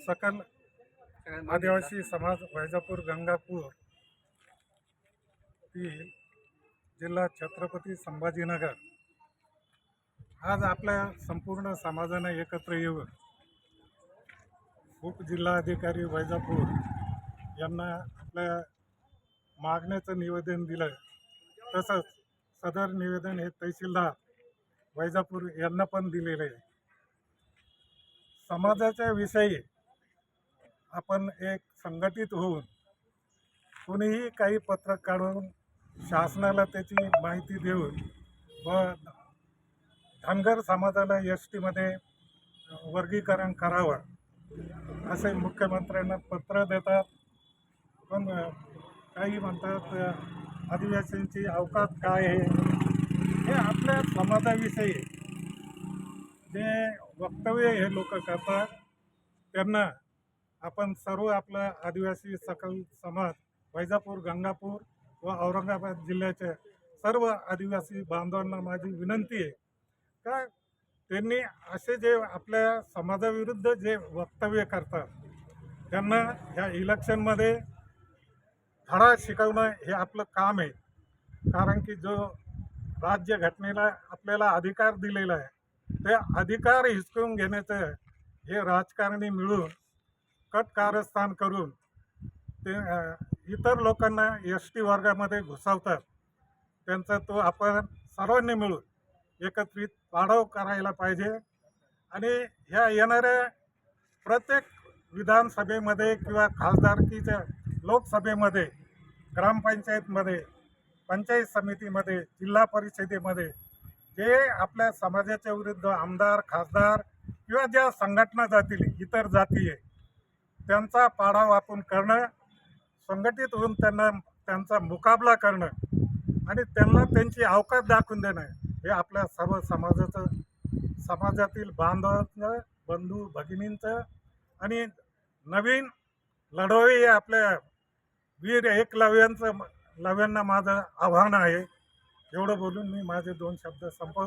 सकल आदिवासी समाज वैजापूर गंगापूर जिल्हा छत्रपती संभाजीनगर आज आपल्या संपूर्ण समाजाने एकत्र येऊन उपजिल्हाधिकारी वैजापूर यांना आपल्या मागण्याचं निवेदन दिलं। तसंच सदर निवेदन हे तहसीलदार वैजापूर यांना पण दिलेले आहे। समाजाच्या विषयी आपण एक संघटित होऊन कोणीही काही पत्रक काढून शासनाला त्याची माहिती देऊन व धनगर समाजाला एसटीमध्ये वर्गीकरण करावं असे मुख्यमंत्र्यांना पत्र देतात। पण काही म्हणतात आदिवासींची अवकात काय आहे, हे आपल्या समाजाविषयी जे वक्तव्य हे लोक करतात त्यांना आपण सर्व आपला आदिवासी सकल समाज वैजापूर गंगापूर व औरंगाबाद जिल्ह्याच्या सर्व आदिवासी बांधवांना माझी विनंती आहे का त्यांनी असे जे आपल्या समाजाविरुद्ध जे वक्तव्य करतात त्यांना ह्या इलेक्शनमध्ये धडा शिकवणं हे आपलं काम आहे। कारण की जो राज्यघटनेला आपल्याला अधिकार दिलेला आहे ते अधिकार हिसकावून घेण्याचं हे राजकारणी मिळून कटकारस्थान करून ते इतर लोकांना एसटी वर्गामध्ये घुसवतात। त्यांचा तो आपण सर्वांनी मिळून एकत्रित पाडाव करायला पाहिजे आणि ह्या येणाऱ्या प्रत्येक विधानसभेमध्ये किंवा खासदारकीच्या लोकसभेमध्ये, ग्रामपंचायतमध्ये, पंचायत समितीमध्ये, जिल्हा परिषदेमध्ये जे आपल्या समाजाच्या विरुद्ध आमदार, खासदार किंवा ज्या संघटना जातील इतर जाती आहे त्यांचा पाडाव आपण करणं, संघटित होऊन त्यांचा मुकाबला करणं आणि त्यांना त्यांची अवकात दाखवून देणं हे आपल्या सर्व समाजातील बांधवांचं, बंधू भगिनींचं आणि नवीन लढवई आपल्या वीर एकलव्यांना माझं आव्हान आहे। एवढं बोलून मी माझे 2 शब्द संपवतो।